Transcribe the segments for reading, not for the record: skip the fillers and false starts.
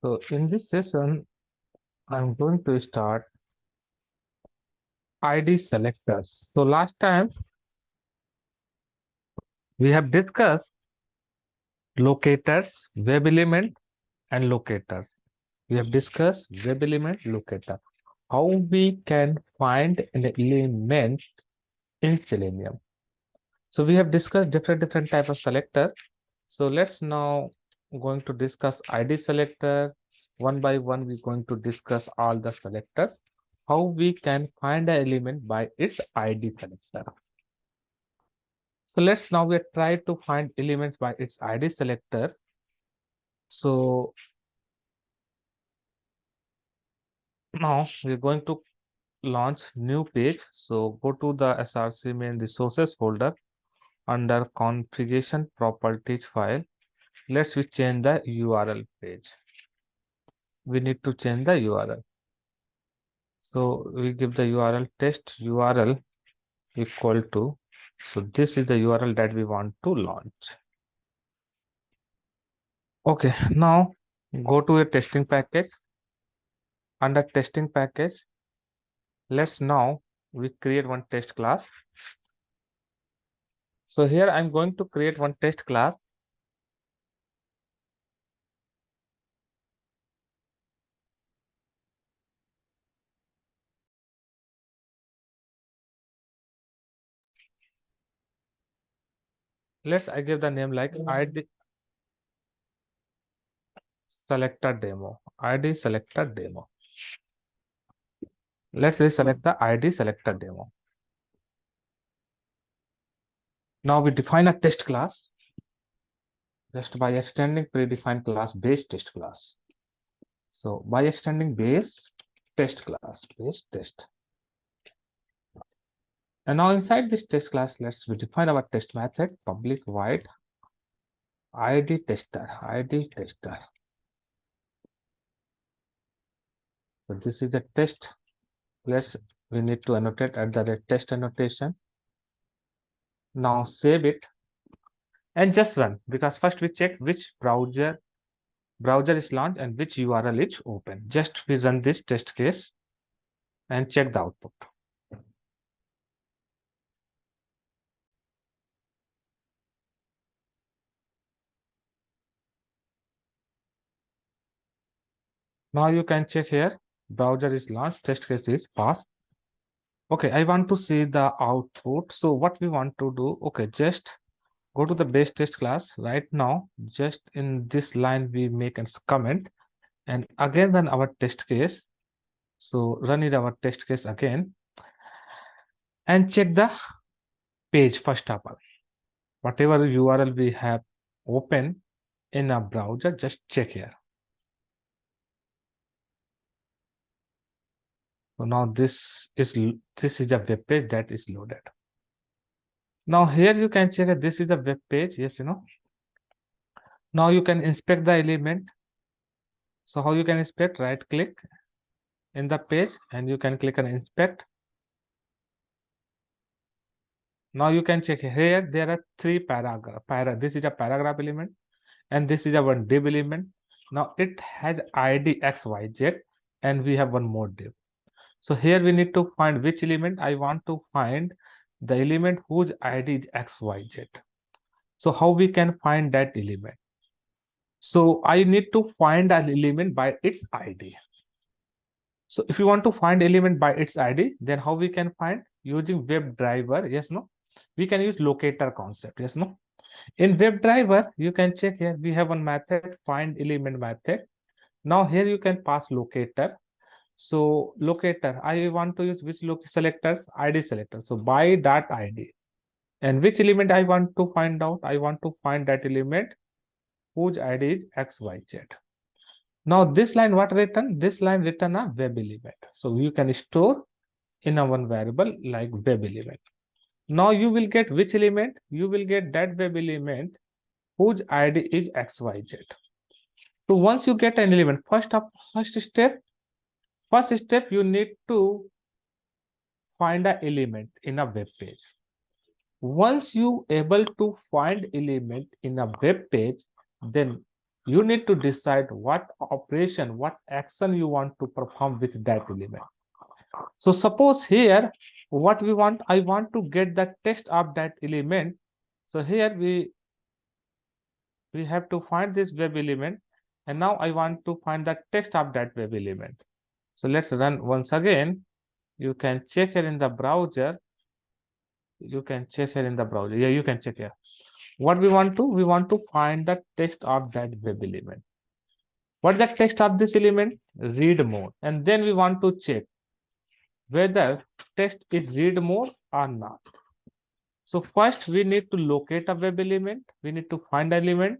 So in this session, I'm going to start ID selectors. So last time we have discussed locators, web element, and locators. We have discussed web element locator. How we can find an element in Selenium. So we have discussed different type of selector. So let's now going to discuss ID selector. One by one, we're going to discuss all the selectors. How we can find an element by its ID selector. So let's now we try to find elements by its ID selector. So now we're going to launch new page. So go to the src main resources folder under configuration properties file. Let's we change the URL page. We need to change the URL. So we give the URL test URL equal to, so this is the URL that we want to launch. Okay, now go to a testing package. Under testing package, let's now we create one test class. So here I'm going to create one test class. I give the name like ID selector demo. ID selector demo. Let's select the ID selector demo. Now we define a test class just by extending predefined class base test class. So by extending base test class, base test. And now inside this test class, let's define our test method, public void ID tester, ID tester. So this is a test. We need to annotate at the test annotation. Now save it and just run, because first we check which browser is launched and which URL is open. Just we run this test case and check the output. Now you can check here, browser is launched, test case is passed. Okay, I want to see the output. So what we want to do, okay, just go to the base test class right now. Just in this line, we make a comment and again run our test case. So run it our test case again and check the page first of all. Whatever URL we have open in a browser, just check here. So now this is a web page that is loaded. Now here you can check that this is the web page. Yes, Now you can inspect the element. So how you can inspect? Right click in the page and you can click on inspect. Now you can check here. There are three paragraph. This is a paragraph element and this is a one div element. Now it has ID XYZ and we have one more div. So here we need to find which element. I want to find the element whose ID is XYZ. So how we can find that element? So I need to find an element by its ID. So if you want to find element by its ID, then how we can find? Using WebDriver, yes, no? We can use locator concept, yes, no? In WebDriver, you can check here, we have one method, find element method. Now here you can pass locator. So locator, I want to use which selectors? ID selector. So by that ID. And which element I want to find out? I want to find that element whose ID is XYZ. Now this line what written? This line written a web element. So you can store in a one variable like web element. Now you will get which element? You will get that web element whose ID is XYZ. So once you get an element, first step you need to find an element in a web page. Once you able to find element in a web page, then you need to decide what operation, what action you want to perform with that element. So suppose here, what we want, I want to get the text of that element. So here we have to find this web element, and now I want to find the text of that web element. So let's run once again. You can check here in the browser. You can check here in the browser. Yeah, you can check here. What we want to find the text of that web element. What is the text of this element? Read more. And then we want to check whether text is read more or not. So first we need to locate a web element. We need to find element.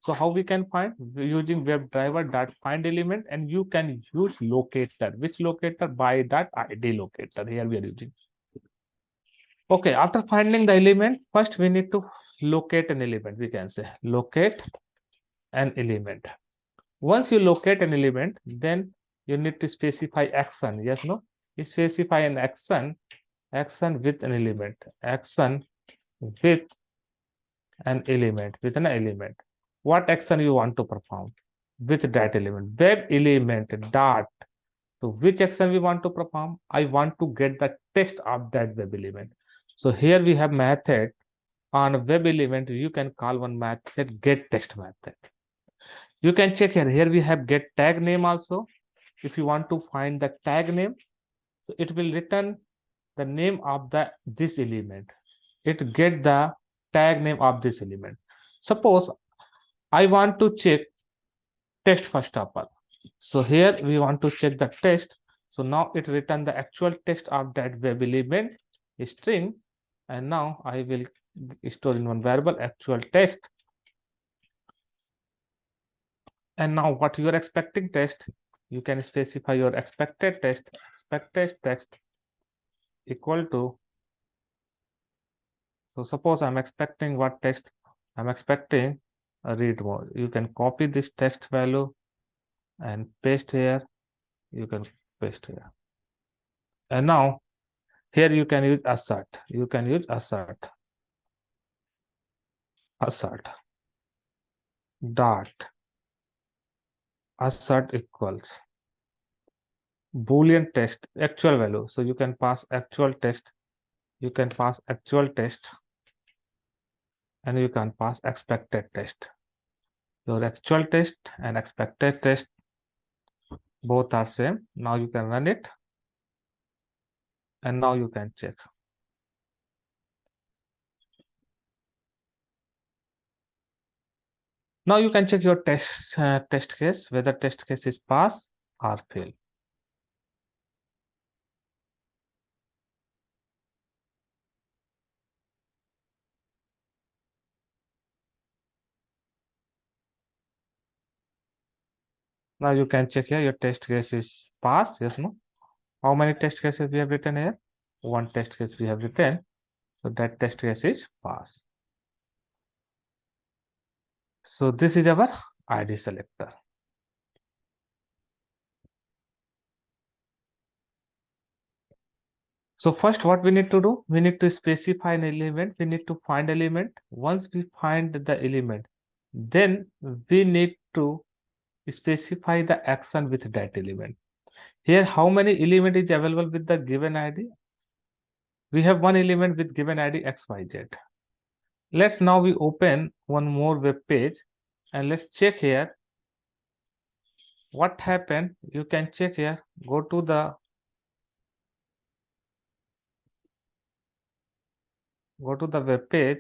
So how we can find? Using WebDriver dot find element, and you can use locator. Which locator? By that ID locator. Here we are using. Okay, after finding the element, first we need to locate an element. We can say locate an element. Once you locate an element, then you need to specify action. Yes, no? You specify an action with an element. Action with an element. What action you want to perform with that element? Web element dot. So which action we want to perform? I want to get the text of that web element. So here we have method. On a web element, you can call one method get text method. You can check here. Here we have get tag name also. If you want to find the tag name, so it will return the name of this element. It get the tag name of this element. Suppose I want to check text first of all. So here we want to check the text. So now it return the actual text of that web element string, and now I will store in one variable actual text. And now what you are expecting text, you can specify your expected text equal to. So suppose I'm expecting what text? I'm expecting a read more. You can copy this text value and paste here. You can paste here. And now here you can use assert. You can use assert dot assert equals boolean text actual value. So you can pass actual text. You can pass actual text, and you can pass expected text. Your actual text and expected text both are same. Now you can run it, and now you can check. Now you can check your test case, whether test case is pass or fail. Now you can check here, your test case is pass, yes, no? How many test cases we have written here? One test case we have written. So that test case is pass. So this is our ID selector. So first what we need to do, we need to specify an element. We need to find element. Once we find the element, then we need to specify the action with that element. Here, how many element is available with the given ID? We have one element with given ID XYZ. Let's now we open one more web page, and let's check here what happened. You can check here, go to the web page.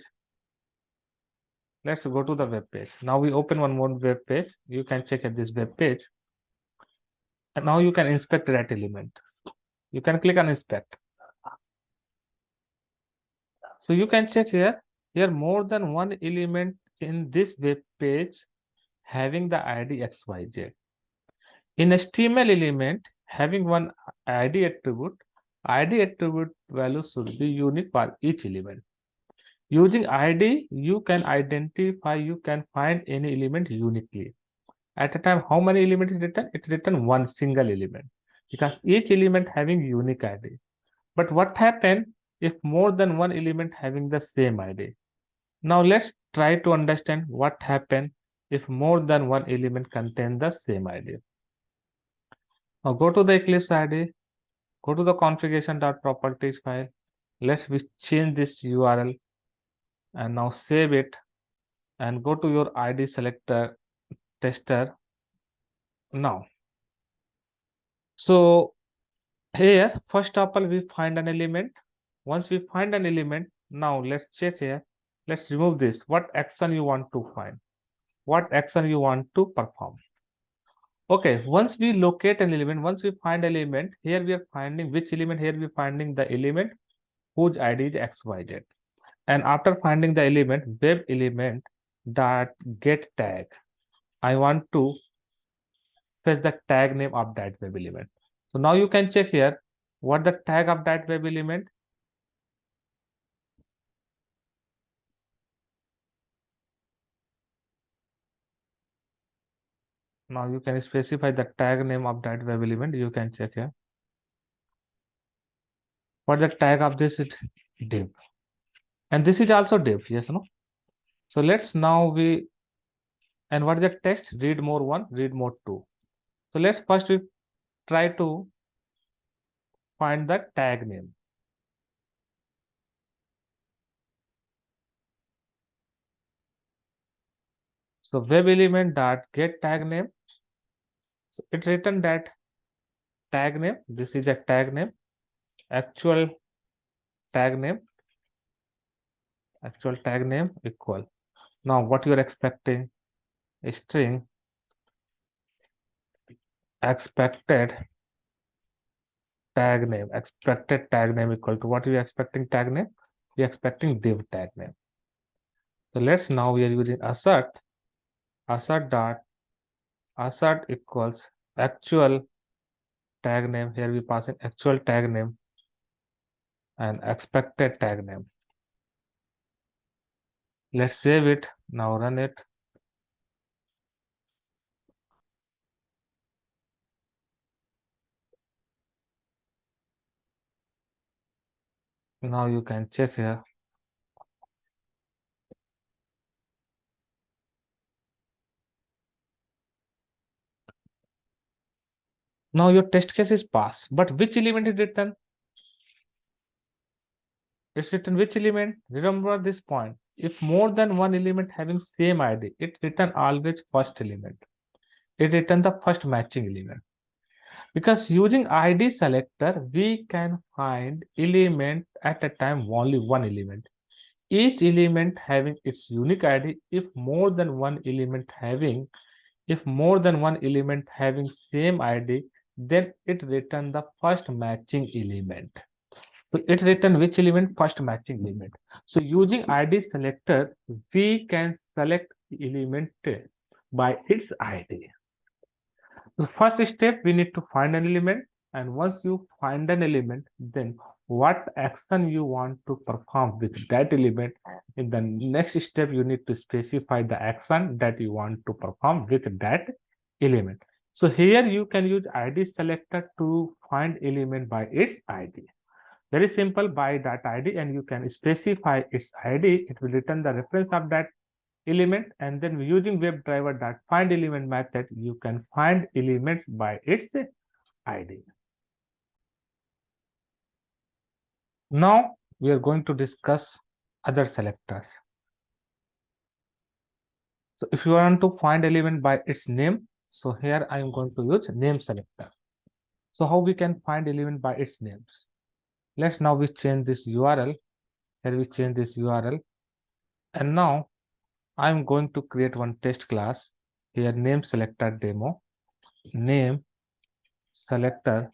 Let's go to the web page. Now we open one more web page. You can check at this web page, and now you can inspect that element. You can click on inspect. So you can check here more than one element in this web page having the ID XYZ. In HTML element having one ID attribute value should be unique for each element. Using ID, you can identify, you can find any element uniquely. At a time, how many elements is written? It's written one single element, because each element having unique ID. But what happened if more than one element having the same ID? Now let's try to understand what happened if more than one element contain the same ID. Now go to the Eclipse ID, go to the configuration.properties file. Let's we change this URL and now save it and go to your ID selector tester now. So here, first of all, we find an element. Once we find an element, now let's check here. Let's remove this. What action you want to find? What action you want to perform? Okay, once we locate an element, once we find an element, here we are finding which element? Here we are finding the element whose ID is XYZ. And after finding the element, web element dot get tag. I want to fetch the tag name of that web element. So now you can check here what the tag of that web element. Now you can specify the tag name of that web element. You can check here. What the tag of this is div. And this is also div, yes, no? So let's now we, and what is the text? Read more one, read more two. So let's first we try to find the tag name. So web element dot get tag name. So it written that tag name. This is a tag name, actual tag name, actual tag name equal. Now what you are expecting? A string expected tag name, expected tag name equal to what we are expecting tag name? We are expecting div tag name. So let's now we are using assert, assert dot assert equals actual tag name. Here we passing actual tag name and expected tag name. Let's save it. Now run it. Now you can check here. Now your test case is passed, but which element is written? It's written which element? Remember this point. If more than one element having same ID, it written always first element. It written the first matching element. Because using ID selector, we can find element at a time only one element. Each element having its unique ID. If more than one element having same ID, then it return the first matching element. So it return which element? First matching element. So using ID selector, we can select element by its ID. The first step, we need to find an element, and once you find an element, then what action you want to perform with that element. In the next step, you need to specify the action that you want to perform with that element. So here you can use ID selector to find element by its ID. Very simple, by that ID, and you can specify its ID. It will return the reference of that element, and then using WebDriver that find element method, you can find elements by its ID. Now we are going to discuss other selectors. So if you want to find element by its name, so here I am going to use name selector. So how we can find element by its names? Let's now we change this URL. Here we change this URL, and now I'm going to create one test class. Here name selector demo, name selector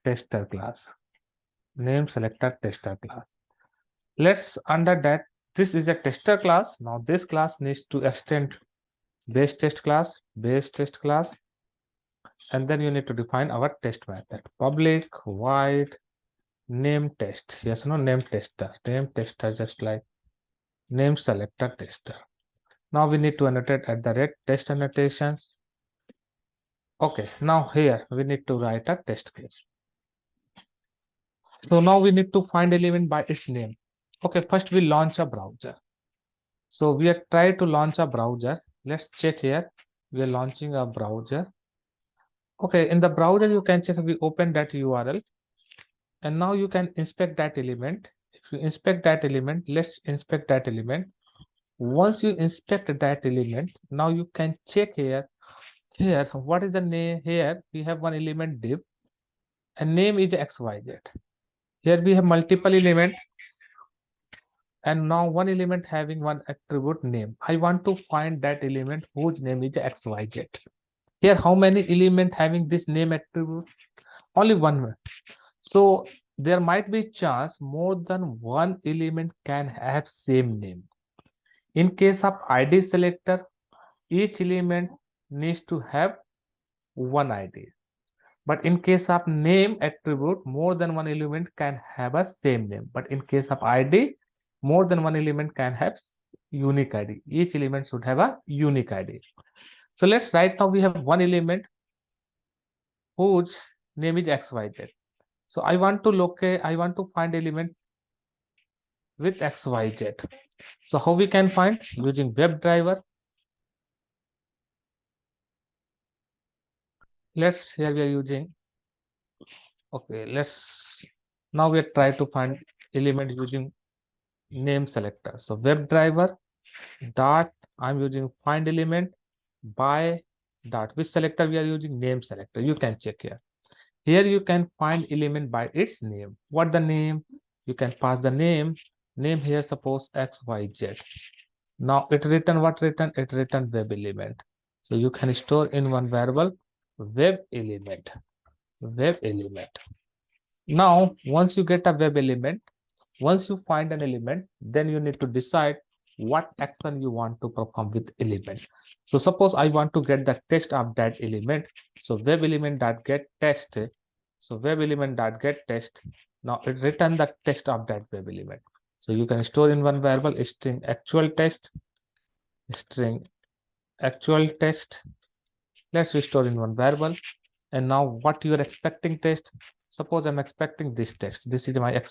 tester class, name selector tester class. Let's under that, this is a tester class. Now this class needs to extend base test class, and then you need to define our test method, public void name test. Yes, no, name tester, just like name selector tester. Now we need to annotate at the rate test annotations. Okay, now here we need to write a test case. So now we need to find element by its name. Okay, first we launch a browser. So we are trying to launch a browser. Let's check here. We are launching a browser. Okay, in the browser you can check, we open that URL and now you can inspect that element. If you inspect that element, let's inspect that element. Once you inspect that element, now you can check here. Here, what is the name? Here we have one element div and name is XYZ. Here we have multiple element and now one element having one attribute name. I want to find that element whose name is XYZ. Here, how many element having this name attribute? Only one. So there might be chance more than one element can have same name. In case of ID selector, each element needs to have one ID. But in case of name attribute, more than one element can have a same name. But in case of ID, more than one element can have unique ID. Each element should have a unique ID. So let's right now we have one element whose name is XYZ. So I want to locate, I want to find element with XYZ. So how we can find? Using WebDriver. Let's here we are using. Okay, let's now we are trying to find element using name selector. So WebDriver dot I'm using find element by dot which selector we are using, name selector. You can check here. Here you can find element by its name. What the name? You can pass the name. Name here suppose XYZ. Now it return what return? It return web element. So you can store in one variable web element. Web element. Now once you get a web element, once you find an element, then you need to decide what action you want to perform with element. So suppose I want to get the text of that element. So web element dot get text. So web element dot get text. Now it return the text of that web element. So you can store in one variable string actual text, string actual text. Let's store in one variable. And now what you are expecting text? Suppose I'm expecting this text. This is my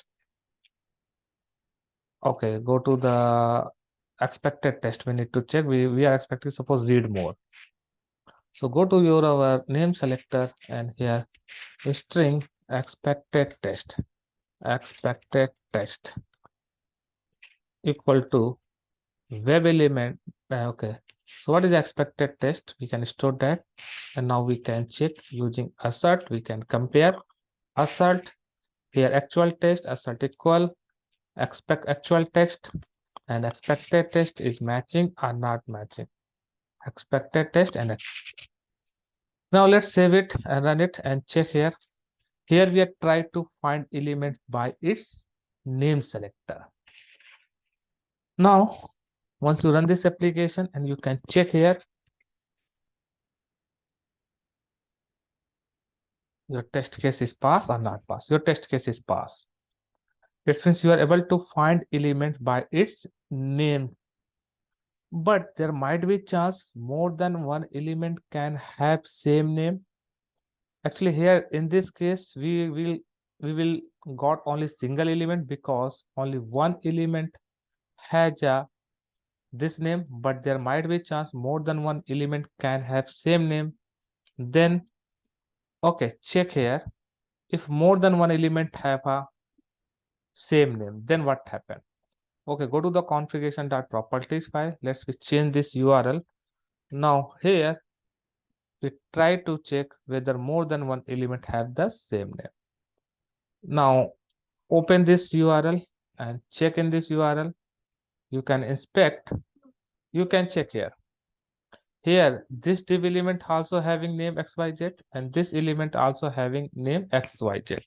okay, go to the expected text. We need to check. We are expecting suppose read more. So go to your our name selector and here string expected text. Expected text equal to web element. Okay. So what is expected text? We can store that and now we can check using assert. We can compare assert here actual text assert equal expect actual text and expected text is matching or not matching. Expected text and now let's save it and run it and check here. Here we are trying to find elements by its name selector. Now once you run this application and you can check here your test case is pass or not pass. Your test case is pass. It means you are able to find element by its name, but there might be chance more than one element can have same name. Actually here in this case we will got only single element because only one element has a this name, but there might be chance more than one element can have same name. Then okay, check here. If more than one element have a same name, then what happened? Okay, go to the configuration.properties file. Let's change this URL. Now here we try to check whether more than one element have the same name. Now open this URL and check in this URL. You can inspect, you can check here. Here, this div element also having name XYZ and this element also having name XYZ.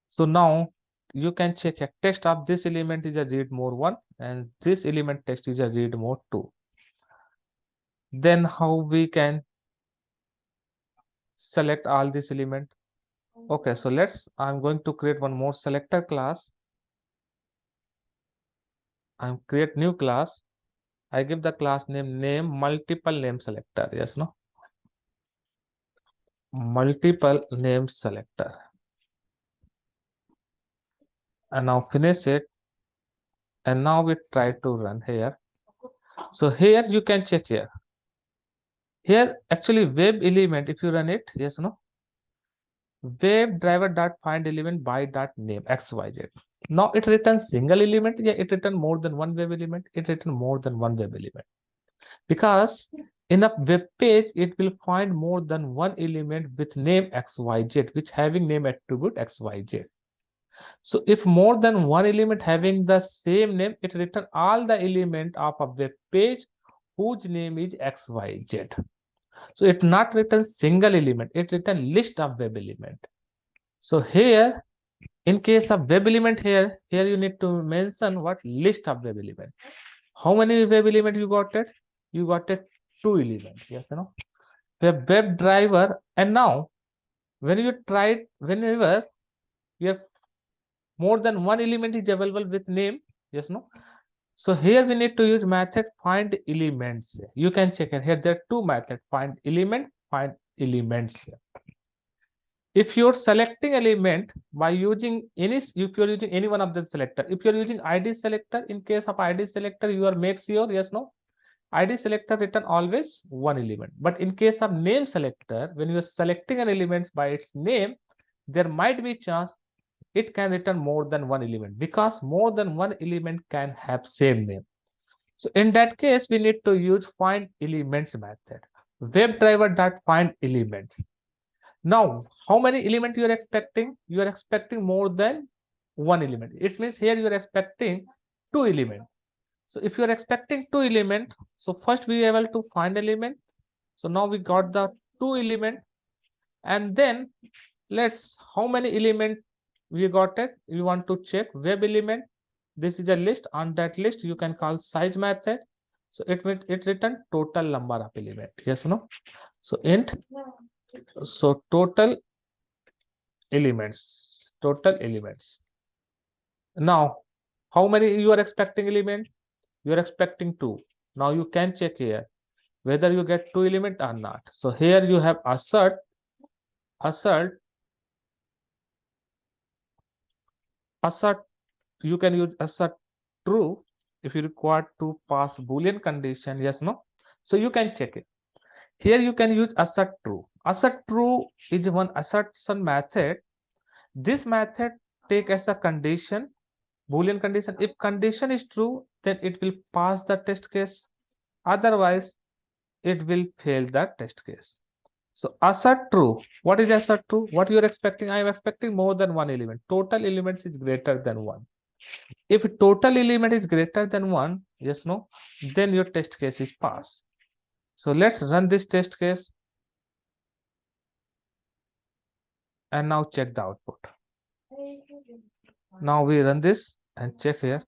So now you can check a text of this element is a read more 1 and this element text is a read more 2. Then how we can select all this element? Okay, so I'm going to create one more selector class. I'm create new class. I give the class name multiple name selector. Yes, no? Multiple name selector. And now finish it. And now we try to run here. So here you can check here. Here actually web element, if you run it, yes, no, WebDriver dot find element by dot name xyz. Now it returns single element. Yeah, it return more than one web element. It return more than one web element because in a web page it will find more than one element with name xyz, which having name attribute xyz. So if more than one element having the same name, it return all the element of a web page whose name is xyz. So it not return single element, it return list of web element. So here, in case of web element, here you need to mention what list of web element. How many web element you got it? You got it two elements. Yes, you know. Web driver, and now when you try, whenever you have more than one element is available with name, yes, no. So here we need to use method find elements. You can check it here. There are two methods: find element, find elements. If you're selecting element by using any, if you're using any one of the selector, if you're using id selector, in case of id selector you are make sure, yes, no, id selector return always one element. But in case of name selector, when you are selecting an element by its name, there might be chance it can return more than one element, because more than one element can have same name. So in that case we need to use find elements method. WebDriver dot find elements. Now, how many element you are expecting? You are expecting more than one element. It means here you are expecting two element. So if you are expecting two element, so first we are able to find element. So now we got the two element, and then let's how many element we got it. We want to check web element. This is a list. On that list you can call size method. So it return total number of element. Yes, no. So int. So total elements. Now, how many you are expecting element? You are expecting two. Now you can check here whether you get two element or not. So here you have assert, you can use assert true if you require to pass Boolean condition, yes, no. So you can check it. Here you can use assert true. Assert true is one assertion method. This method take as a condition Boolean condition. If condition is true, then it will pass the test case. Otherwise, it will fail the test case. So assert true. What is assert true? What you are expecting? I am expecting more than one element. Total elements is greater than one. If total element is greater than one, yes, no, then your test case is pass. So let's run this test case. And now check the output. Now we run this and check here.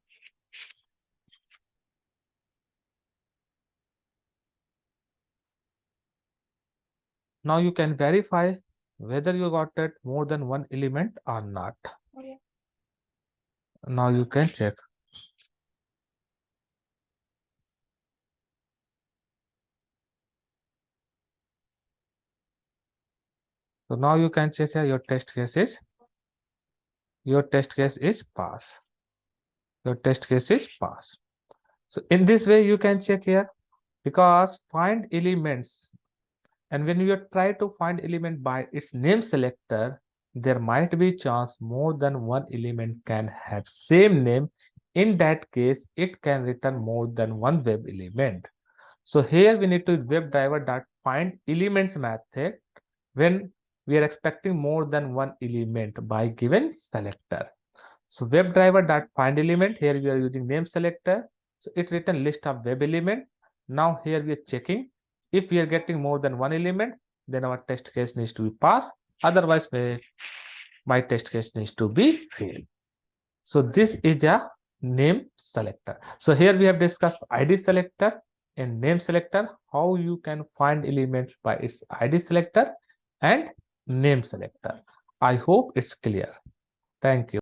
Now you can verify whether you got it more than one element or not. Now you can check. So now you can check here your test case is pass. Your test case is pass. So in this way you can check here, because find elements, and when you try to find element by its name selector, there might be chance more than one element can have same name. In that case, it can return more than one web element. So here we need to WebDriver dot find elements method when we are expecting more than one element by given selector. So WebDriver dot find element, here we are using name selector. So it return list of web element. Now here we are checking if we are getting more than one element, then our test case needs to be passed. Otherwise, my test case needs to be failed. So this is a name selector. So here we have discussed ID selector and name selector, how you can find elements by its ID selector and name selector. I hope it's clear. Thank you.